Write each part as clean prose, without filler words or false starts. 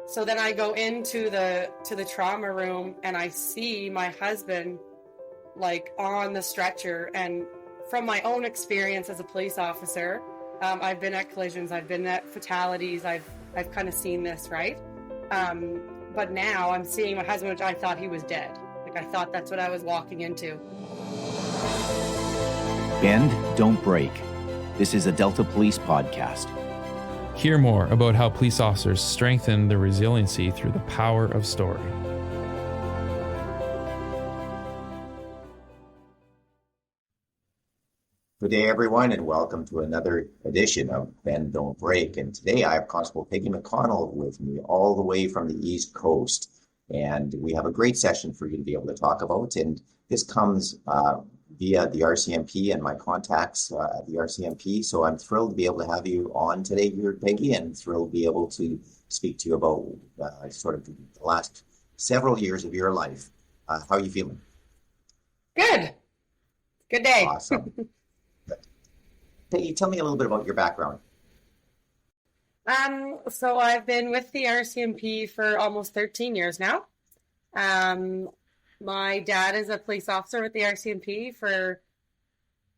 So then I go into the trauma room and I see my husband like on the stretcher. And from my own experience as a police officer, I've been at collisions, I've been at fatalities, I've kind of seen this, right? But now I'm seeing my husband, which I thought he was dead. Like I thought that's what I was walking into. Bend, don't break. This is a Delta Police podcast. Hear more about how police officers strengthen their resiliency through the power of story. Good day, everyone, and welcome to another edition of Bend, Don't Break. And today I have Constable Peggy MacConnell with me all the way from the East Coast. And we have a great session for you to be able to talk about. And this comes via the RCMP and my contacts at the RCMP. So I'm thrilled to be able to have you on today here, Peggy, and thrilled to be able to speak to you about sort of the last several years of your life. How are you feeling? Good day. Awesome. Peggy, tell me a little bit about your background. So I've been with the RCMP for almost 13 years now. My dad is a police officer with the RCMP for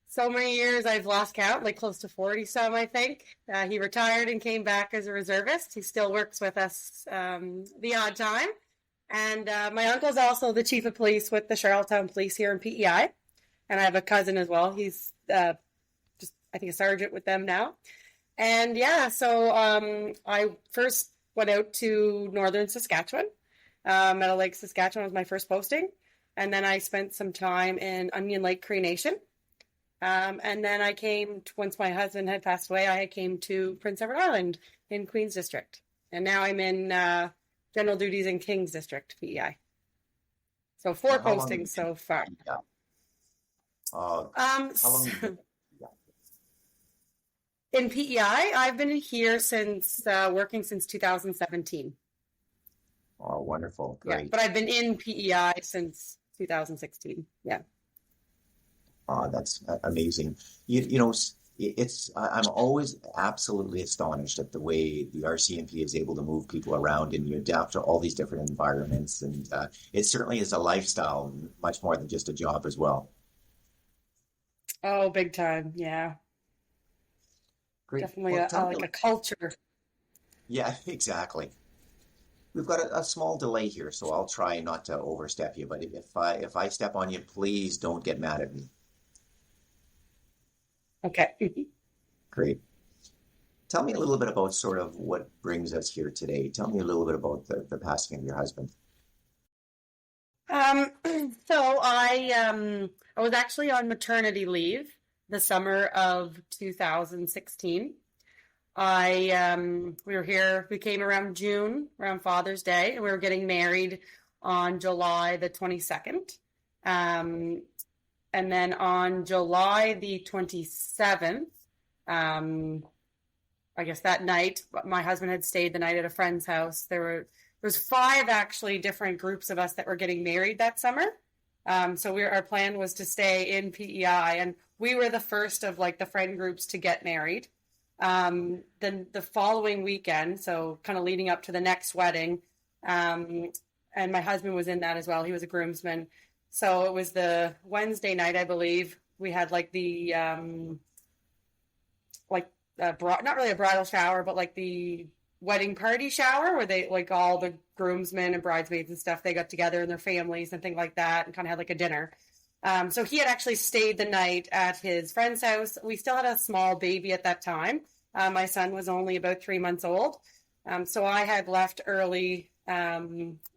so many years, I've lost count, like close to 40 some, I think. He retired and came back as a reservist. He still works with us the odd time. And my uncle's also the chief of police with the Charlottetown Police here in PEI. And I have a cousin as well. He's I think a sergeant with them now. And yeah, so I first went out to northern Saskatchewan. Meadow Lake, Saskatchewan was my first posting. And then I spent some time in Onion Lake, Cree Nation. And then I came, once my husband had passed away, I came to Prince Edward Island in Queen's District. And now I'm in general duties in King's District, PEI. So 4 postings so far. Yeah. How long in PEI, I've been here since working since 2017. Oh, wonderful. Great. Yeah, but I've been in PEI since 2016. Yeah. Oh, that's amazing. You know, I'm always absolutely astonished at the way the RCMP is able to move people around and you adapt to all these different environments. And it certainly is a lifestyle, much more than just a job as well. Oh, big time. Yeah. Great. Definitely Well, like a culture. Yeah, exactly. We've got a small delay here, so I'll try not to overstep you. But if I step on you, please don't get mad at me. Okay. Great. Tell me a little bit about sort of what brings us here today. Tell me a little bit about the passing of your husband. So I was actually on maternity leave the summer of 2016. We came around June, around Father's Day, and we were getting married on July the 22nd. And then on July the 27th, I guess that night, my husband had stayed the night at a friend's house. There was 5 actually different groups of us that were getting married that summer. So our plan was to stay in PEI, and we were the first of like the friend groups to get married. Then the following weekend, so kind of leading up to the next wedding, and my husband was in that as well. He was a groomsman. So it was the Wednesday night, I believe. We had like the not really a bridal shower, but like the wedding party shower where they like all the groomsmen and bridesmaids and stuff, they got together and their families and things like that and kind of had like a dinner. So he had actually stayed the night at his friend's house. We still had a small baby at that time. My son was only about 3 months old. So I had left early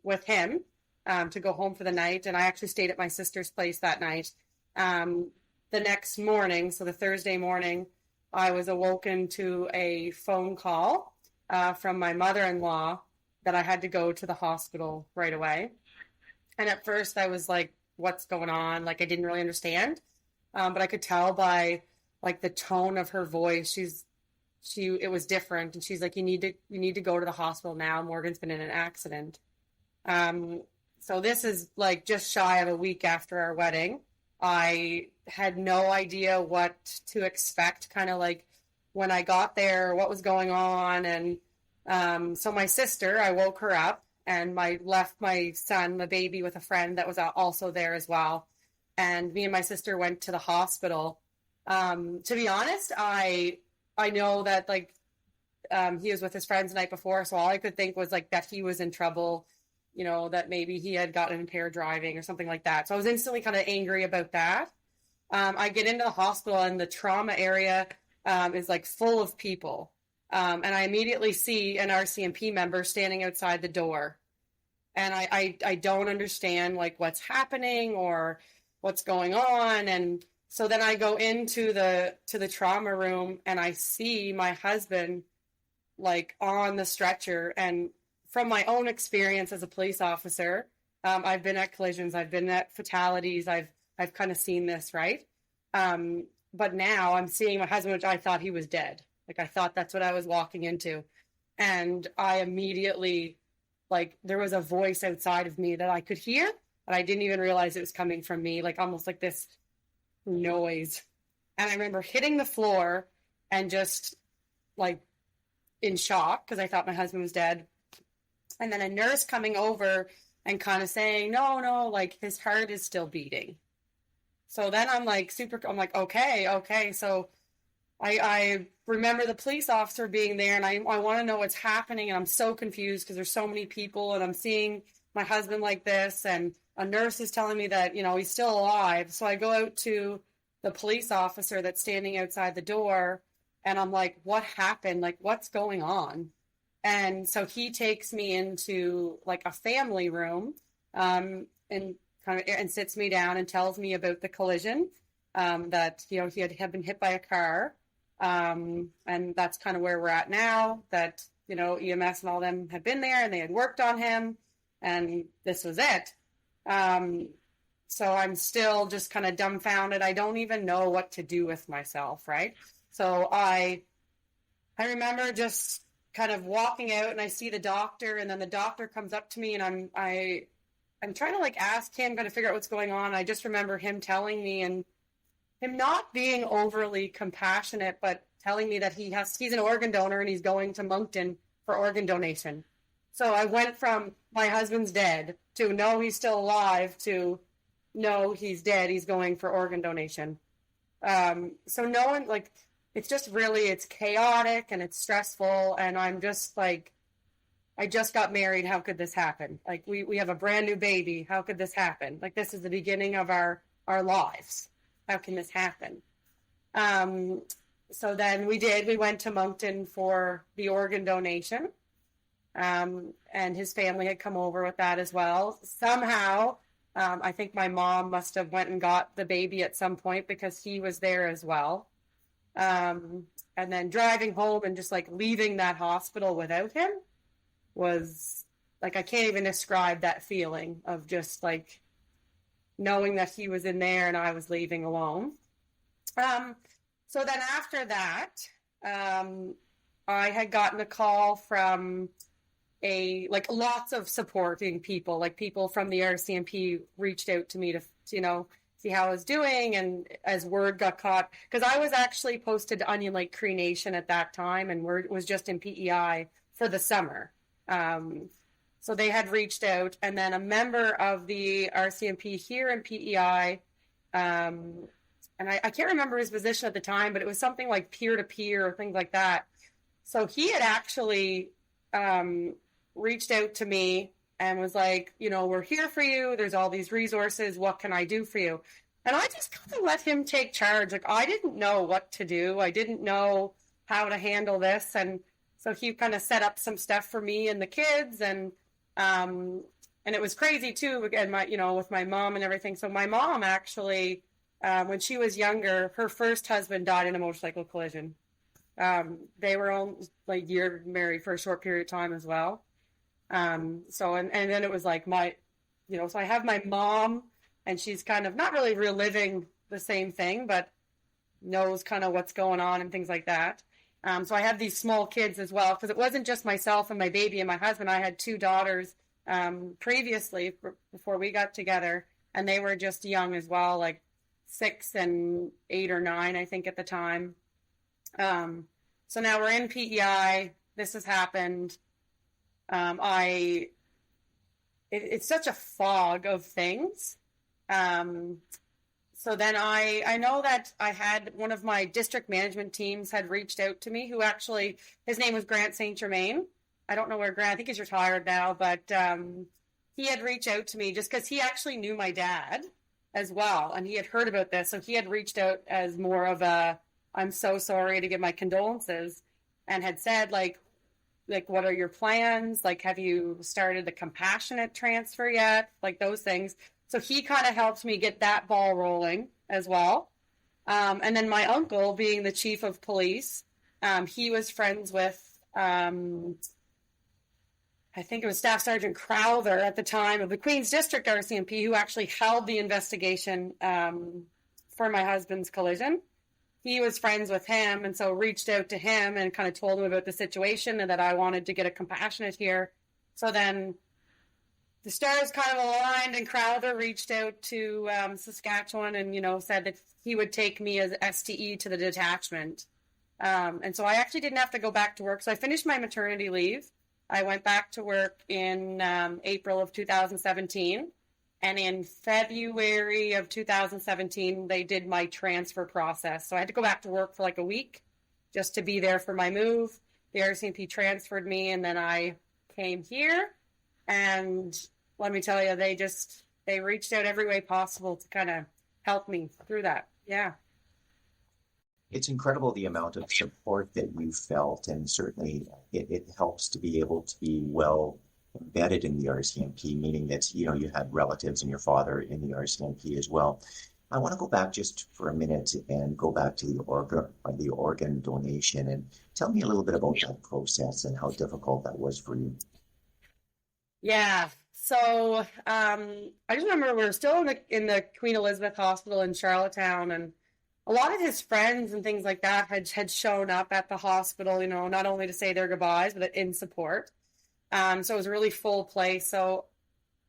with him to go home for the night. And I actually stayed at my sister's place that night. The next morning, so the Thursday morning, I was awoken to a phone call from my mother-in-law that I had to go to the hospital right away. And at first I was like, what's going on? Like, I didn't really understand. But I could tell by like the tone of her voice, it was different. And she's like, you need to go to the hospital now. Morgan's been in an accident. So this is like just shy of a week after our wedding. I had no idea what to expect, kind of like when I got there, what was going on. And So my sister, I woke her up and left my son, the baby, with a friend that was also there as well. And me and my sister went to the hospital. To be honest, I know that like he was with his friends the night before, so all I could think was like that he was in trouble, you know, that maybe he had gotten impaired driving or something like that. So I was instantly kind of angry about that. I get into the hospital and the trauma area is like full of people. And I immediately see an RCMP member standing outside the door. And I don't understand like what's happening or what's going on. And so then I go into the trauma room and I see my husband like on the stretcher. And from my own experience as a police officer, I've been at collisions, I've been at fatalities, I've kind of seen this, right? But now I'm seeing my husband, which I thought he was dead. Like I thought that's what I was walking into. And I immediately, like there was a voice outside of me that I could hear, but I didn't even realize it was coming from me, like almost like this noise. And I remember hitting the floor and just like in shock because I thought my husband was dead. And then a nurse coming over and kind of saying, no, like his heart is still beating. So then I'm like I'm like, okay. So I remember the police officer being there and I want to know what's happening. And I'm so confused because there's so many people and I'm seeing my husband like this. And a nurse is telling me that, you know, he's still alive. So I go out to the police officer that's standing outside the door and I'm like, what happened? Like, what's going on? And so he takes me into like a family room and sits me down and tells me about the collision that, you know, he had been hit by a car. And that's kind of where we're at now, that, you know, EMS and all them had been there and they had worked on him and this was it. So I'm still just kind of dumbfounded. I don't even know what to do with myself. Right. So I remember just kind of walking out and I see the doctor and then the doctor comes up to me and I'm trying to like ask him, kind of figure out what's going on. I just remember him telling me and him not being overly compassionate, but telling me that he's an organ donor and he's going to Moncton for organ donation. So I went from my husband's dead to no, he's still alive to no, he's dead. He's going for organ donation. So no one like, it's just really, it's chaotic and it's stressful. And I'm just like, I just got married. How could this happen? Like we have a brand new baby. How could this happen? Like this is the beginning of our lives. How can this happen? So then we went to Moncton for the organ donation. And his family had come over with that as well. Somehow, I think my mom must have went and got the baby at some point because he was there as well. And then driving home and just like leaving that hospital without him was like, I can't even describe that feeling of just like knowing that he was in there and I was leaving alone. So then after that, I had gotten a call from lots of supporting people, like people from the RCMP reached out to me to, you know, see how I was doing. And as word got caught, because I was actually posted to Onion Lake Cree Nation at that time and word was just in PEI for the summer. So they had reached out and then a member of the RCMP here in PEI, and I can't remember his position at the time, but it was something like peer-to-peer or things like that. So he had actually reached out to me and was like, you know, we're here for you. There's all these resources. What can I do for you? And I just kind of let him take charge. Like, I didn't know what to do. I didn't know how to handle this. And so he kind of set up some stuff for me and the kids. And it was crazy too, again, with my mom and everything. So my mom actually, when she was younger, her first husband died in a motorcycle collision. They were only like year married for a short period of time as well. And then it was like so I have my mom and she's kind of not really reliving the same thing, but knows kind of what's going on and things like that. So I have these small kids as well, because it wasn't just myself and my baby and my husband. I had two daughters previously before we got together, and they were just young as well, like 6 and 8 or 9, I think, at the time. So now we're in PEI. this has happened. It's such a fog of things. So then I know that I had one of my district management teams had reached out to me, who actually, his name was Grant St. Germain. I don't know where Grant, I think he's retired now, but he had reached out to me just because he actually knew my dad as well. And he had heard about this. So he had reached out as more of a, I'm so sorry, to give my condolences, and had said like, what are your plans? Like, have you started the compassionate transfer yet? Like those things. So he kind of helped me get that ball rolling as well. And then my uncle, being the chief of police, he was friends with, I think it was Staff Sergeant Crowther at the time of the Queen's District RCMP, who actually held the investigation for my husband's collision. He was friends with him, and so reached out to him and kind of told him about the situation and that I wanted to get a compassionate here. So then the stars kind of aligned, and Crowther reached out to Saskatchewan and, said that he would take me as STE to the detachment. And so I actually didn't have to go back to work. So I finished my maternity leave. I went back to work in April of 2017. And in February of 2017, they did my transfer process. So I had to go back to work for like a week just to be there for my move. The RCMP transferred me, and then I came here. And let me tell you, they reached out every way possible to kind of help me through that. Yeah. It's incredible the amount of support that you felt, and certainly it helps to be able to be well embedded in the RCMP, meaning that, you had relatives and your father in the RCMP as well. I want to go back just for a minute and go back to the organ donation, and tell me a little bit about that process and how difficult that was for you. Yeah. So I just remember we were still in the Queen Elizabeth Hospital in Charlottetown, and a lot of his friends and things like that had shown up at the hospital, not only to say their goodbyes, but in support. So it was a really full place. So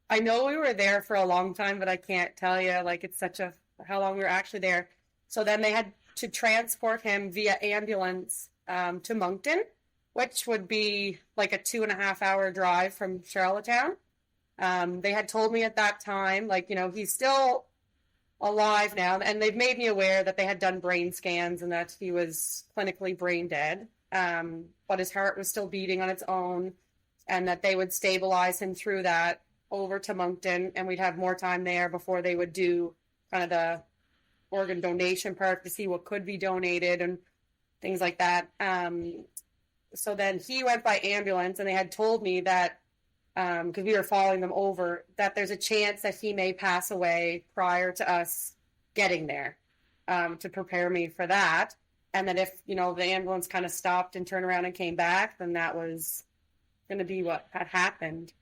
I know we were there for a long time, but I can't tell you, how long we were actually there. So then they had to transport him via ambulance to Moncton, which would be like a 2.5-hour drive from Charlottetown. They had told me at that time, he's still alive now, and they've made me aware that they had done brain scans and that he was clinically brain dead, but his heart was still beating on its own, and that they would stabilize him through that over to Moncton, and we'd have more time there before they would do kind of the organ donation part to see what could be donated and things like that. So then he went by ambulance, and they had told me that, because we were following them over, that there's a chance that he may pass away prior to us getting there, to prepare me for that. And that if, the ambulance kind of stopped and turned around and came back, then that was going to be what had happened.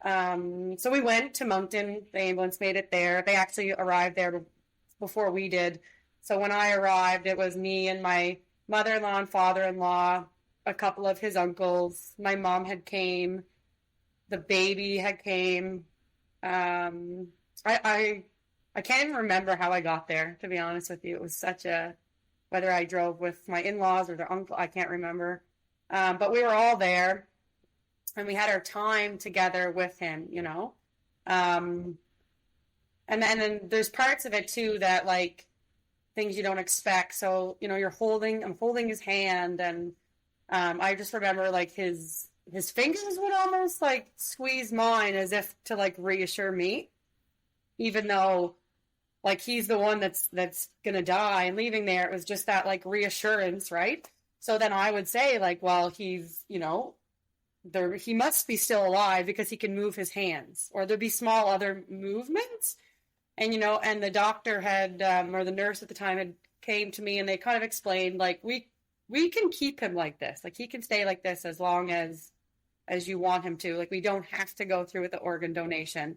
So we went to Moncton. The ambulance made it there. They actually arrived there before we did. So when I arrived, it was me and my mother-in-law and father-in-law, a couple of his uncles. My mom had came. The baby had came. I can't even remember how I got there, to be honest with you. It was whether I drove with my in-laws or their uncle, I can't remember. But we were all there, and we had our time together with him, and then there's parts of it too that, like, things you don't expect. So, I'm holding his hand, and I just remember, like, his fingers would almost, like, squeeze mine as if to, like, reassure me, even though, like, he's the one that's gonna die, and leaving there, it was just that, like, reassurance, right? So then I would say, like, well, he's, he must be still alive because he can move his hands, or there'd be small other movements. And, and the doctor had, or the nurse at the time had came to me, and they kind of explained, like, we can keep him like this. Like, he can stay like this as long as you want him to. Like, we don't have to go through with the organ donation.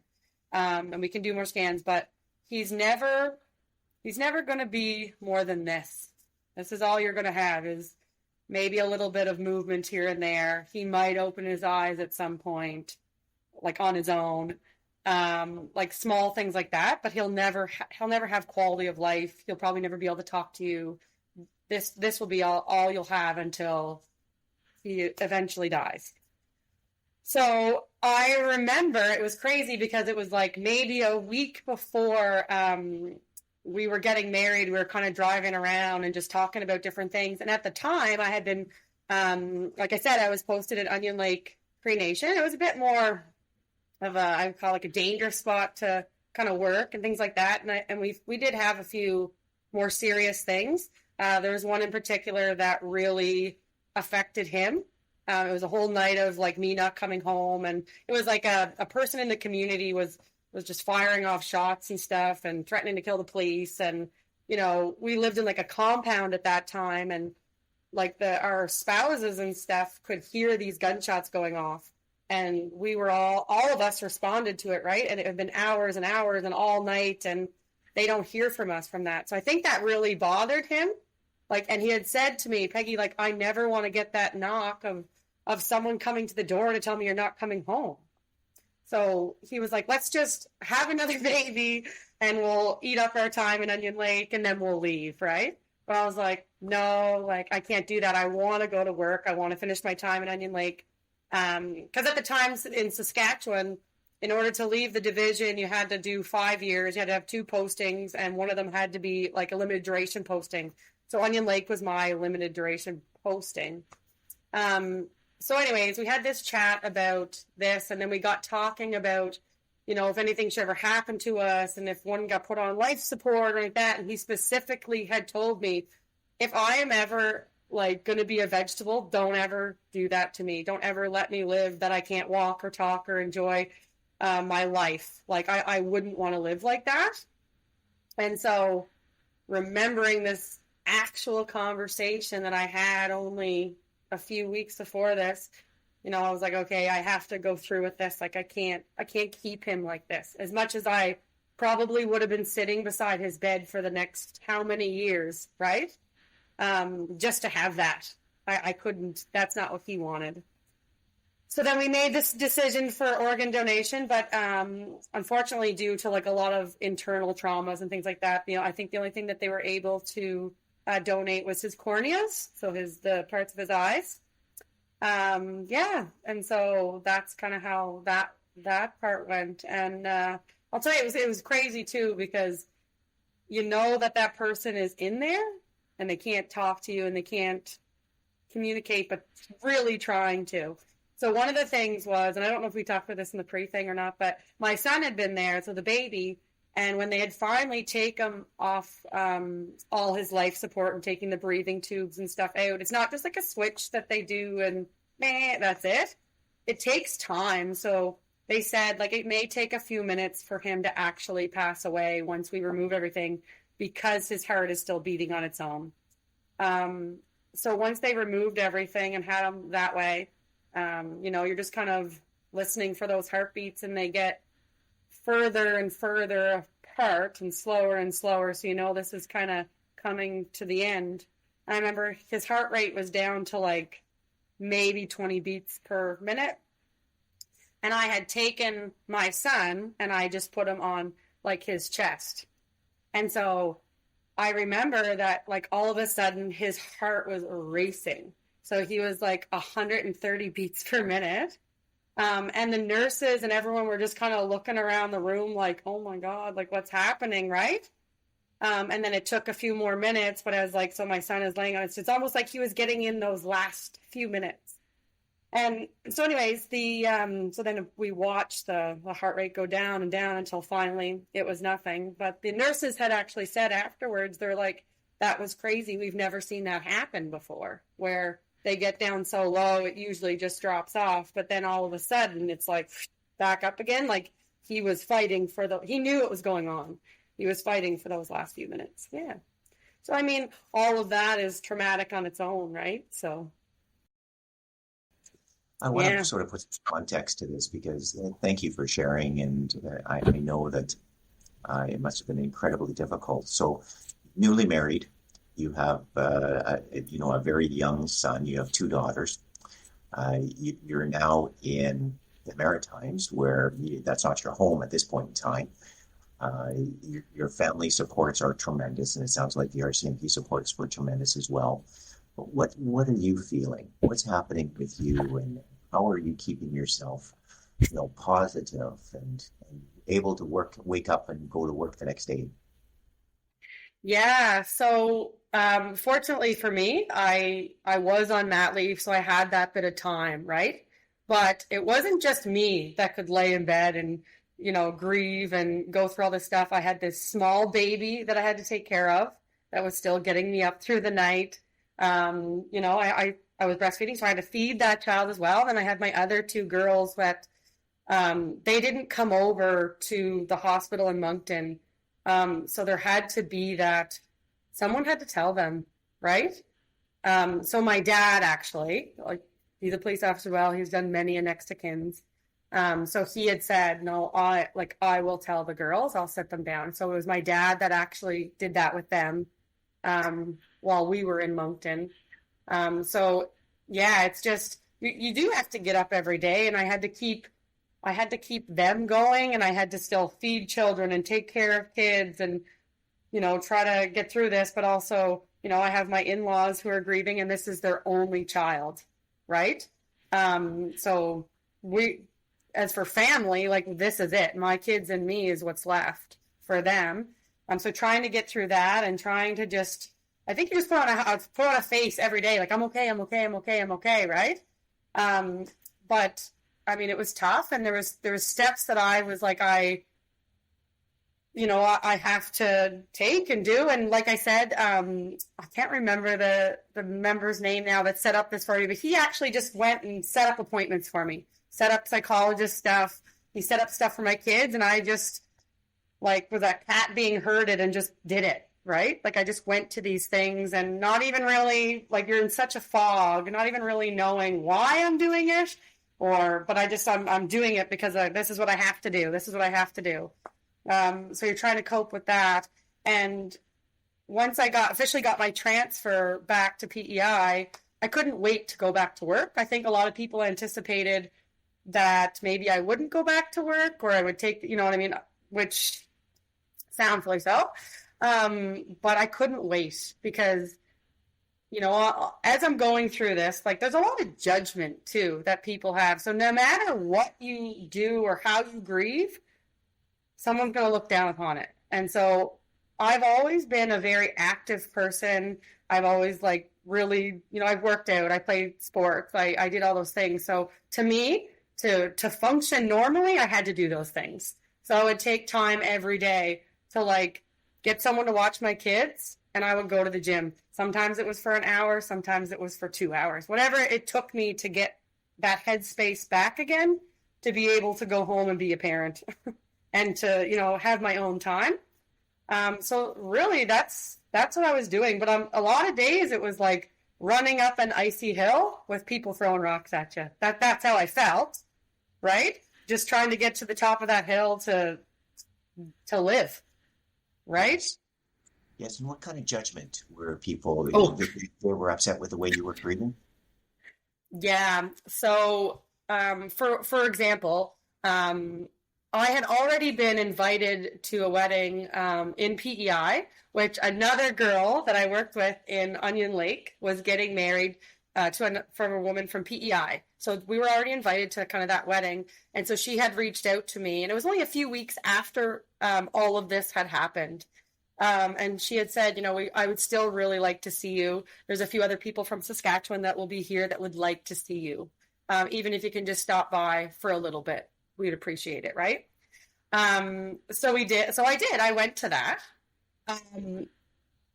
And we can do more scans, but he's never going to be more than this. This is all you're going to have, is maybe a little bit of movement here and there. He might open his eyes at some point, like on his own, like small things like that, but he'll never have quality of life. He'll probably never be able to talk to you. This will be all you'll have until he eventually dies. So I remember it was crazy because it was like maybe a week before we were getting married. We were kind of driving around and just talking about different things. And at the time, I had been, like I said, I was posted at Onion Lake Cree Nation. It was a bit more of a, I would call like a dangerous spot to kind of work and things like that. And we did have a few more serious things. There was one in particular that really affected him. It was a whole night of like me not coming home, and it was like a person in the community was just firing off shots and stuff and threatening to kill the police. And we lived in like a compound at that time, and like our spouses and stuff could hear these gunshots going off, and we were all of us responded to it, right? And it had been hours and hours and all night, and they don't hear from us from that. So I think that really bothered him. Like, and he had said to me, Peggy, like, I never want to get that knock of someone coming to the door to tell me you're not coming home. So he was like, let's just have another baby and we'll eat up our time in Onion Lake and then we'll leave, right? But I was like, no, like, I can't do that. I want to go to work. I want to finish my time in Onion Lake. Because at the time in Saskatchewan, in order to leave the division, you had to do 5 years. You had to have 2 postings, and one of them had to be like a limited duration posting. So Onion Lake was my limited duration posting. So anyways, we had this chat about this, and then we got talking about, if anything should ever happen to us, and if one got put on life support or like that. And he specifically had told me, if I am ever like going to be a vegetable, don't ever do that to me. Don't ever let me live that I can't walk or talk or enjoy my life. Like I wouldn't want to live like that. And so remembering this actual conversation that I had only a few weeks before this, I was like, okay, I have to go through with this. Like I can't keep him like this. As much as I probably would have been sitting beside his bed for the next how many years, right? Just to have that. I couldn't, that's not what he wanted. So then we made this decision for organ donation, but unfortunately due to like a lot of internal traumas and things like that, I think the only thing that they were able to donate was his corneas, so the parts of his eyes. And so that's kind of how that part went. And I'll tell you, it was crazy too, because that person is in there and they can't talk to you and they can't communicate, but really trying to. So one of the things was, and I don't know if we talked about this in the pre-thing or not, but my son had been there, so the baby, and when they had finally taken off all his life support and taking the breathing tubes and stuff out, it's not just like a switch that they do and that's it. It takes time. So they said like it may take a few minutes for him to actually pass away once we remove everything, because his heart is still beating on its own. So once they removed everything and had him that way, you're just kind of listening for those heartbeats, and they get further and further apart and slower. So this is kind of coming to the end. I remember his heart rate was down to like maybe 20 beats per minute. And I had taken my son and I just put him on like his chest. And so I remember that like all of a sudden his heart was racing. So he was like 130 beats per minute. And the nurses and everyone were just kind of looking around the room like, oh my God, like what's happening, right? And then it took a few more minutes, but I was like, so my son is laying on it. So it's almost like he was getting in those last few minutes. And so anyways, so then we watched the heart rate go down and down until finally it was nothing. But the nurses had actually said afterwards, they're like, that was crazy. We've never seen that happen before, where they get down so low, it usually just drops off. But then all of a sudden it's like back up again. Like he was fighting he knew it was going on. He was fighting for those last few minutes. Yeah. So, I mean, all of that is traumatic on its own, right? So. I want to sort of put some context to this, because thank you for sharing. And I know that it must have been incredibly difficult. So newly married, you have, a very young son, you have 2 daughters. You're now in the Maritimes, where that's not your home at this point in time. Your family supports are tremendous, and it sounds like the RCMP supports were tremendous as well. What are you feeling? What's happening with you, and how are you keeping yourself, positive and able to wake up and go to work the next day? Yeah. So, fortunately for me, I was on mat leave, so I had that bit of time, right? But it wasn't just me that could lay in bed and, grieve and go through all this stuff. I had this small baby that I had to take care of that was still getting me up through the night. I was breastfeeding, so I had to feed that child as well. And I had my other two girls that they didn't come over to the hospital in Moncton. So there had to be that someone had to tell them, right? So my dad actually, like he's a police officer, well, he's done many a next to kins. So he had said, no, I will tell the girls, I'll sit them down. So it was my dad that actually did that with them, while we were in Moncton. So yeah, it's just, you do have to get up every day, and I had to keep them going, and I had to still feed children and take care of kids and, try to get through this. But also, I have my in-laws who are grieving, and this is their only child, right? So as for family, like this is it. My kids and me is what's left for them. So trying to get through that and trying to just, I think you just put on a face every day, like I'm okay, right? But I mean, it was tough, and there was steps that I was like, I have to take and do. And like I said, I can't remember the member's name now that set up this for me, but he actually just went and set up appointments for me, set up psychologist stuff. He set up stuff for my kids, and I just like was a cat being herded and just did it, right? Like I just went to these things and not even really, like you're in such a fog, not even really knowing why I'm doing it. But I'm doing it because this is what I have to do. This is what I have to do. So you're trying to cope with that. And once I officially got my transfer back to PEI, I couldn't wait to go back to work. I think a lot of people anticipated that maybe I wouldn't go back to work, or I would take, what I mean, which sounds like so. But I couldn't wait because, as I'm going through this, like there's a lot of judgment too that people have. So no matter what you do or how you grieve, someone's going to look down upon it. And so I've always been a very active person. I've always like really, I've worked out, I played sports, I did all those things. So to me, to function normally, I had to do those things. So I would take time every day to like get someone to watch my kids, and I would go to the gym. Sometimes it was for an hour, sometimes it was for 2 hours. Whatever it took me to get that headspace back again, to be able to go home and be a parent and to, have my own time. So really that's what I was doing. But a lot of days it was like running up an icy hill with people throwing rocks at you. That's how I felt, right? Just trying to get to the top of that hill to live, right? Yes, and what kind of judgment were people? Oh. They were upset with the way you were grieving? Yeah. So, for example, I had already been invited to a wedding in PEI, which another girl that I worked with in Onion Lake was getting married from a woman from PEI. So we were already invited to kind of that wedding. And so she had reached out to me, and it was only a few weeks after all of this had happened. And she had said, I would still really like to see you. There's a few other people from Saskatchewan that will be here that would like to see you. Even if you can just stop by for a little bit, we'd appreciate it, right? So we did. So I did. I went to that.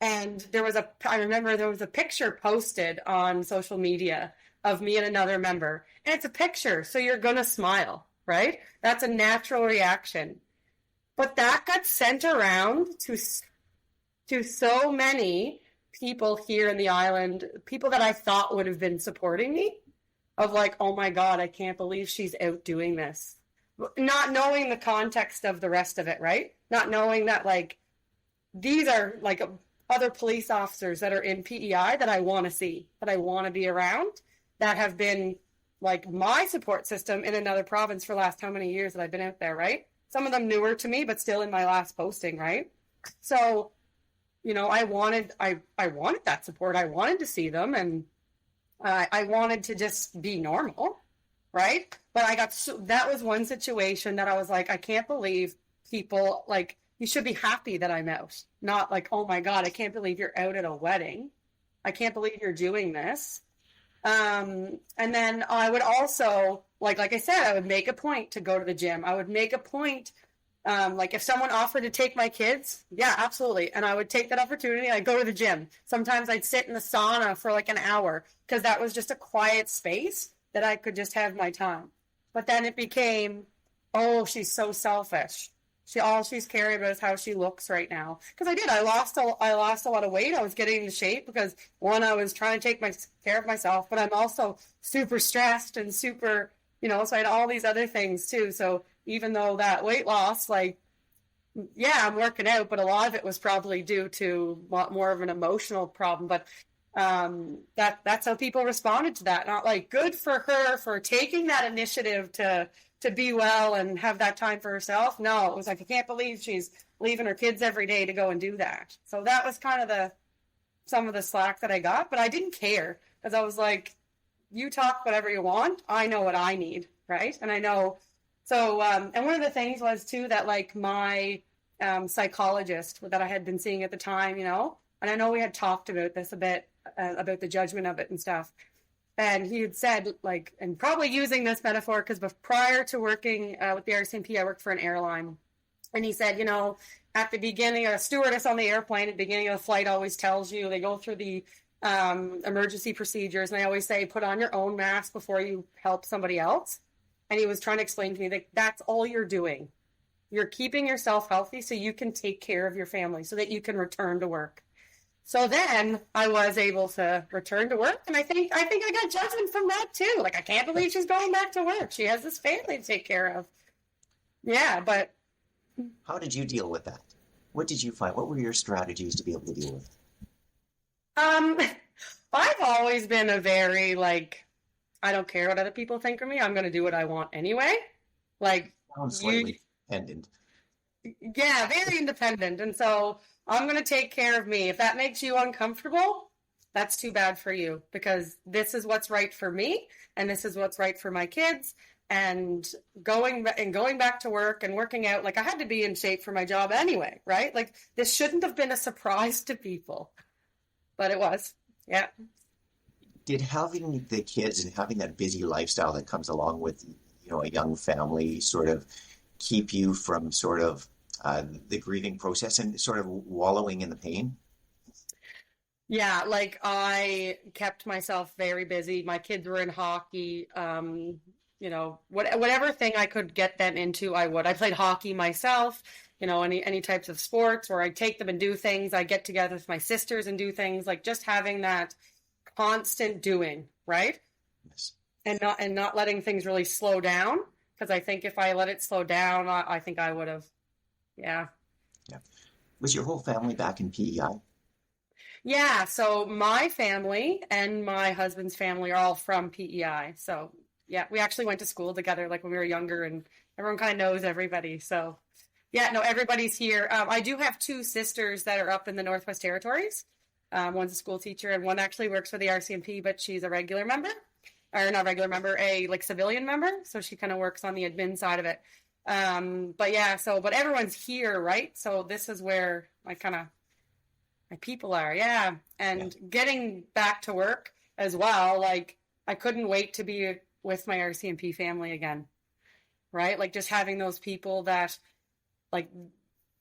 And I remember there was a picture posted on social media of me and another member. And it's a picture, so you're going to smile, right? That's a natural reaction. But that got sent around to so many people here in the island, people that I thought would have been supporting me, of like, oh my God, I can't believe she's out doing this. Not knowing the context of the rest of it, right? Not knowing that like, these are like other police officers that are in PEI that I want to see, that I want to be around, that have been like my support system in another province for the last how many years that I've been out there, right? Some of them newer to me, but still in my last posting, right? So I wanted that support. I wanted to see them, and I wanted to just be normal, right? But that was one situation that I was like, I can't believe people, like, you should be happy that I'm out, not like, oh my God, I can't believe you're out at a wedding. I can't believe you're doing this. And then I would also, like I said, I would make a point to go to the gym. I would make a point, like if someone offered to take my kids, yeah, absolutely. And I would take that opportunity. I'd go to the gym. Sometimes I'd sit in the sauna for like an hour because that was just a quiet space that I could just have my time. But then it became, oh, she's so selfish. All she's caring about is how she looks right now. Because I lost a lot of weight. I was getting into shape because one, I was trying to take care of myself, but I'm also super stressed and super, so I had all these other things too. So even though that weight loss, like, yeah, I'm working out, but a lot of it was probably due to more of an emotional problem. But that's how people responded to that. Not like, good for her for taking that initiative to be well and have that time for herself. No, it was like, I can't believe she's leaving her kids every day to go and do that. So that was kind of some of the slack that I got, but I didn't care because I was like, you talk whatever you want. I know what I need. Right. And I know. So, and one of the things was too, that like my psychologist that I had been seeing at the time, and I know we had talked about this a bit, about the judgment of it and stuff. And he had said, like, and probably using this metaphor, because prior to working with the RCMP, I worked for an airline. And he said, at the beginning, a stewardess on the airplane at the beginning of the flight always tells you, they go through the emergency procedures. And they always say, put on your own mask before you help somebody else. And he was trying to explain to me that that's all you're doing. You're keeping yourself healthy so you can take care of your family, so that you can return to work. So then I was able to return to work, and I think I got judgment from that too. Like, I can't believe she's going back to work. She has this family to take care of. Yeah, but how did you deal with that? What did you find? What were your strategies to be able to deal with it? I've always been a very, like, I don't care what other people think of me. I'm going to do what I want anyway. Like, Sounds slightly independent. Yeah, very independent. And so I'm going to take care of me. If that makes you uncomfortable, that's too bad for you, because this is what's right for me, and this is what's right for my kids. And going back to work and working out, like, I had to be in shape for my job anyway, right? Like, this shouldn't have been a surprise to people, but it was. Yeah. Did having the kids and having that busy lifestyle that comes along with, a young family sort of keep you from sort of the grieving process and sort of wallowing in the pain? Yeah, like, I kept myself very busy. My kids were in hockey. Whatever thing I could get them into, I would. I played hockey myself, any types of sports, or I take them and do things. I get together with my sisters and do things, like, just having that constant doing, right? Yes. And not letting things really slow down, because I think if I let it slow down, I think I would have. Yeah. Was your whole family back in PEI? Yeah, so my family and my husband's family are all from PEI. So yeah, we actually went to school together, like, when we were younger, and everyone kind of knows everybody. So yeah, no, everybody's here. I do have two sisters that are up in the Northwest Territories. One's a school teacher, and one actually works for the RCMP, but she's a regular member, or not regular member, a civilian member. So she kind of works on the admin side of it. But yeah, but everyone's here, right? So this is where my people are. Yeah. And getting back to work as well. Like, I couldn't wait to be with my RCMP family again. Right. Like, just having those people that, like,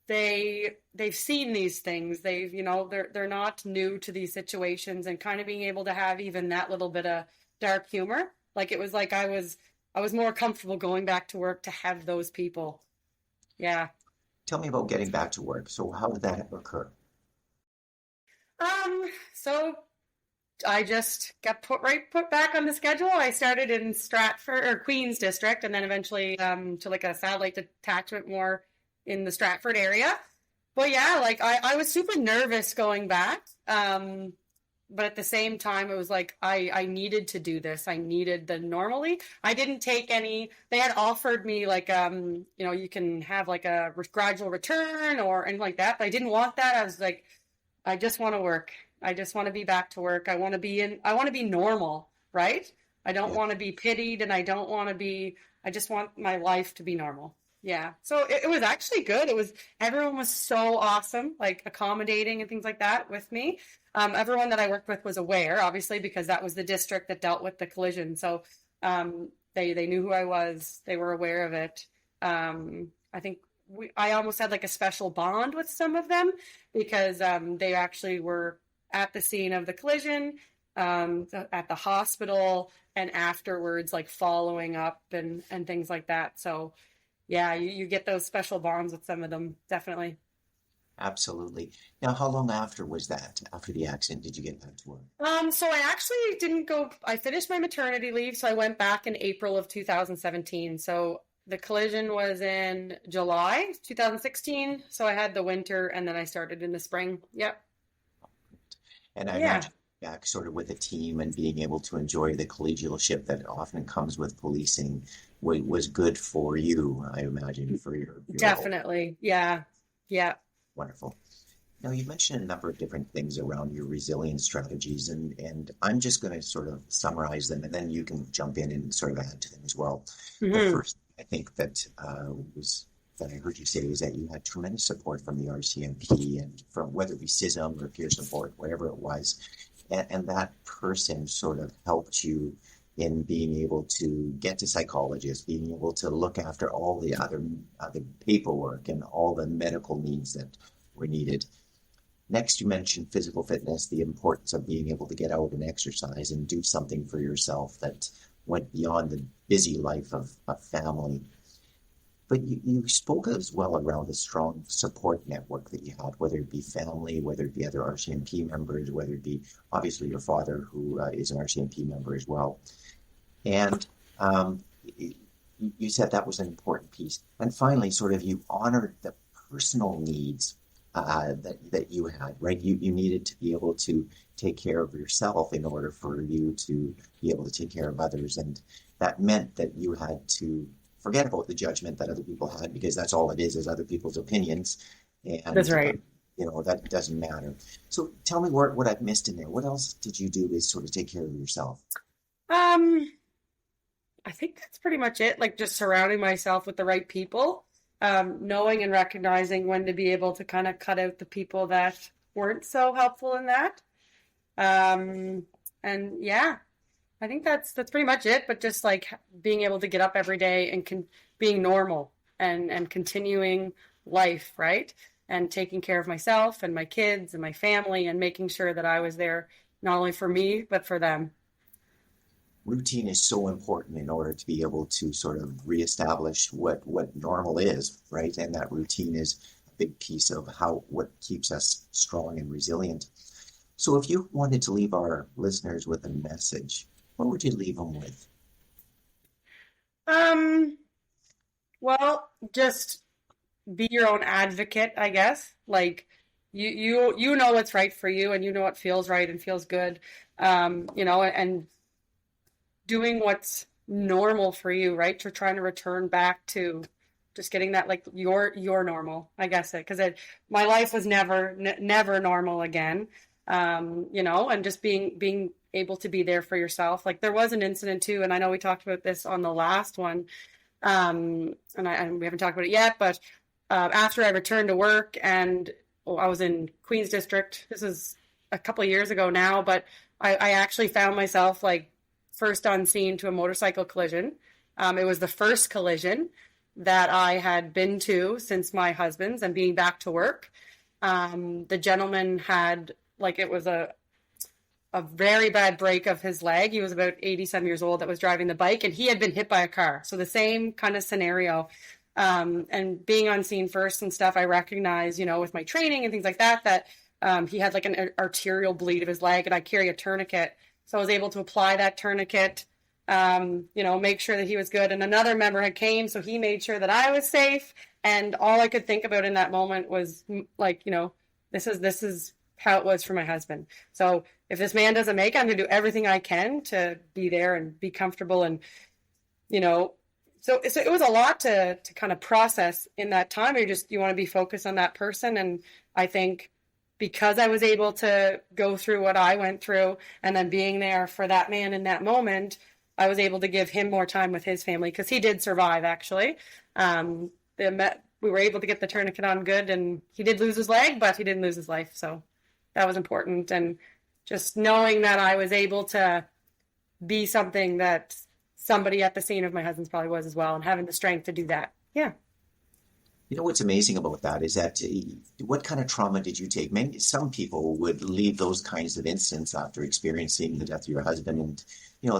they've seen these things. They're not new to these situations, and kind of being able to have even that little bit of dark humor. Like, it was like, I was more comfortable going back to work to have those people. Yeah. Tell me about getting back to work. So how did that occur? So I just got put back on the schedule. I started in Stratford or Queens District, and then eventually to like a satellite detachment more in the Stratford area. But yeah, like, I was super nervous going back. But at the same time, it was like, I needed to do this. I needed the normally. I didn't take any, they had offered me like, you can have like a gradual return or anything like that, but I didn't want that. I was like, I just want to work. I just want to be back to work. I want to be normal, right? I don't want to be pitied, and I don't want to be, I just want my life to be normal. Yeah. So it was actually good. Everyone was so awesome, like accommodating and things like that with me. Everyone that I worked with was aware, obviously, because that was the district that dealt with the collision. So they knew who I was. They were aware of it. I think I almost had like a special bond with some of them because they actually were at the scene of the collision, at the hospital, and afterwards, like following up and things like that. So yeah, you get those special bonds with some of them, definitely. Absolutely. Now, how long after was that? After the accident, did you get back to work? So I actually didn't go, I finished my maternity leave, so I went back in April of 2017. So the collision was in July 2016. So I had the winter and then I started in the spring. Yep. And I Yeah, imagine back sort of with a team and being able to enjoy the collegialship that often comes with policing was good for you, I imagine, for your role. definitely. Yeah. Yeah. Wonderful. Now, you mentioned a number of different things around your resilience strategies, and I'm just going to sort of summarize them, and then you can jump in and sort of add to them as well. The Hmm. first, I think, was that I heard you say is that you had tremendous support from the RCMP and from whether it be CISM or peer support, whatever it was, and that person sort of helped you in being able to get to psychologists, being able to look after all the other paperwork and all the medical needs that were needed. Next, you mentioned physical fitness, the importance of being able to get out and exercise and do something for yourself that went beyond the busy life of a family. But you spoke as well around the strong support network that you had, whether it be family, whether it be other RCMP members, whether it be obviously your father, who is an RCMP member as well. And you said that was an important piece. And finally, sort of you honored the personal needs that you had, right? You needed to be able to take care of yourself in order for you to be able to take care of others. And that meant that you had to forget about the judgment that other people had, because that's all it is other people's opinions. That's And, right. that doesn't matter. So tell me what I've missed in there. What else did you do to sort of take care of yourself? Um, I think that's pretty much it. Like just surrounding myself with the right people, knowing and recognizing when to be able to kind of cut out the people that weren't so helpful in that. Um, and yeah, I think that's pretty much it. But just like being able to get up every day and being normal and continuing life, right? And taking care of myself and my kids and my family and making sure that I was there not only for me but for them. Routine is so important in order to be able to sort of reestablish what normal is, right? And that routine is a big piece of what keeps us strong and resilient. So if you wanted to leave our listeners with a message, what would you leave them with? Um, well, just be your own advocate, I guess. Like you know what's right for you and you know what feels right and feels good. And doing what's normal for you, right? To trying to return back to just getting that like your normal, I guess it because my life was never normal again. And just being able to be there for yourself. Like there was an incident too, and I know we talked about this on the last one, and we haven't talked about it yet, but after I returned to work and I was in Queens District, this is a couple of years ago now, but I actually found myself like first on scene to a motorcycle collision. It was the first collision that I had been to since my husband's and being back to work. The gentleman had like it was a very bad break of his leg. He was about 80 some years old that was driving the bike and he had been hit by a car. So the same kind of scenario. And being on scene first and stuff, I recognize, with my training and things like that he had like an arterial bleed of his leg and I carry a tourniquet. So I was able to apply that tourniquet, make sure that he was good. And another member had came, so he made sure that I was safe. And all I could think about in that moment was like, this is how it was for my husband. So if this man doesn't make it, I'm going to do everything I can to be there and be comfortable. And, so it was a lot to kind of process in that time. You want to be focused on that person. And I think because I was able to go through what I went through and then being there for that man in that moment, I was able to give him more time with his family because he did survive, actually. We were able to get the tourniquet on good, and he did lose his leg, but he didn't lose his life. So that was important. And just knowing that I was able to be something that somebody at the scene of my husband's probably was as well, and having the strength to do that. Yeah. You know what's amazing about that is that what kind of trauma did you take? Some people would leave those kinds of incidents after experiencing the death of your husband, and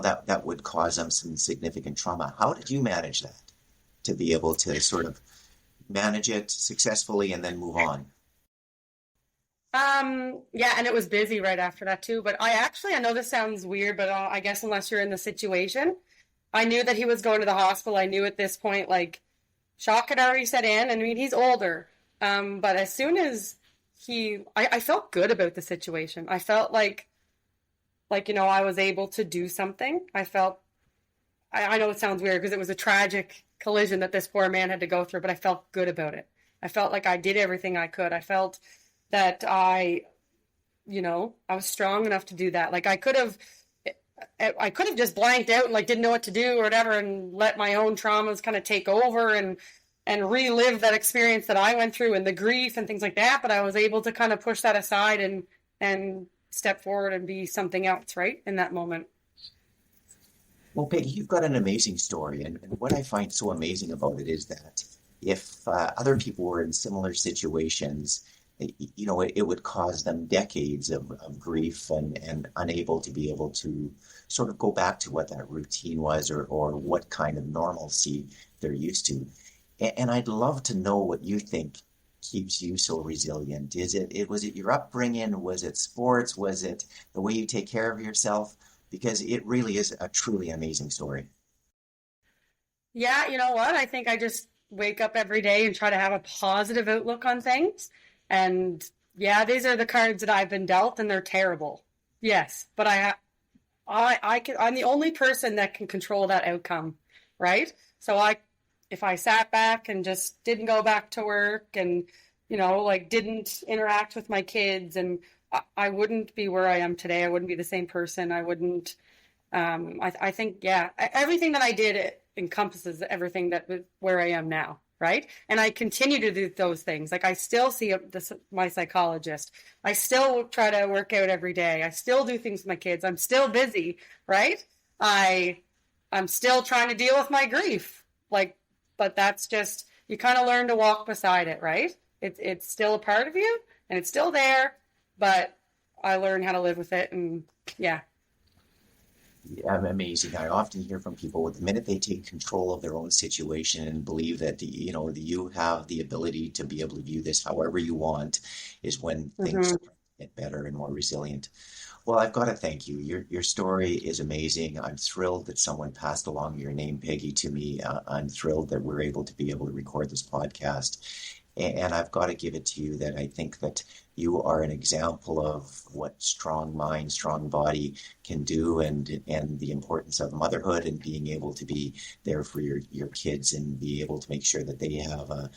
that would cause them some significant trauma. How did you manage that to be able to sort of manage it successfully and then move on? Yeah, and it was busy right after that too. But I know this sounds weird, but I guess unless you're in the situation, I knew that he was going to the hospital. I knew at this point, like, shock had already set in. I mean, he's older. But as soon as I felt good about the situation. I felt like, I was able to do something. I know it sounds weird because it was a tragic collision that this poor man had to go through, but I felt good about it. I felt like I did everything I could. I felt that I was strong enough to do that. Like I could have just blanked out and like didn't know what to do or whatever and let my own traumas kind of take over and relive that experience that I went through and the grief and things like that. But I was able to kind of push that aside and step forward and be something else, right, in that moment. Well, Peggy, you've got an amazing story. And what I find so amazing about it is that if other people were in similar situations, it would cause them decades of grief and unable to be able to sort of go back to what that routine was or what kind of normalcy they're used to. And I'd love to know what you think keeps you so resilient. Was it your upbringing? Was it sports? Was it the way you take care of yourself? Because it really is a truly amazing story. Yeah, you know what? I think I just wake up every day and try to have a positive outlook on things. And yeah, these are the cards that I've been dealt, and they're terrible. Yes, but I'm the only person that can control that outcome, right? So if I sat back and just didn't go back to work and didn't interact with my kids, and I wouldn't be where I am today. I wouldn't be the same person. I wouldn't. I think, yeah, everything that I did, it encompasses everything where I am now, right? And I continue to do those things. Like I still see my psychologist. I still try to work out every day. I still do things with my kids. I'm still busy, right? I'm still trying to deal with my grief. But that's just, you kind of learn to walk beside it, right? It's still a part of you and it's still there, but I learn how to live with it. And yeah. Yeah, amazing. I often hear from people the minute they take control of their own situation and believe that you have the ability to be able to view this however you want is when things get better and more resilient. Well, I've got to thank you. Your story is amazing. I'm thrilled that someone passed along your name, Peggy, to me. I'm thrilled that we're able to record this podcast. And I've got to give it to you that I think that you are an example of what strong mind, strong body can do, and the importance of motherhood and being able to be there for your kids and be able to make sure that they have a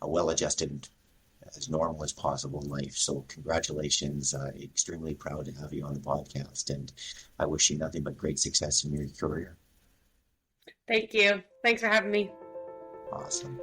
well-adjusted, as normal as possible life. So congratulations. Extremely proud to have you on the podcast, and I wish you nothing but great success in your career. Thank you. Thanks for having me. Awesome.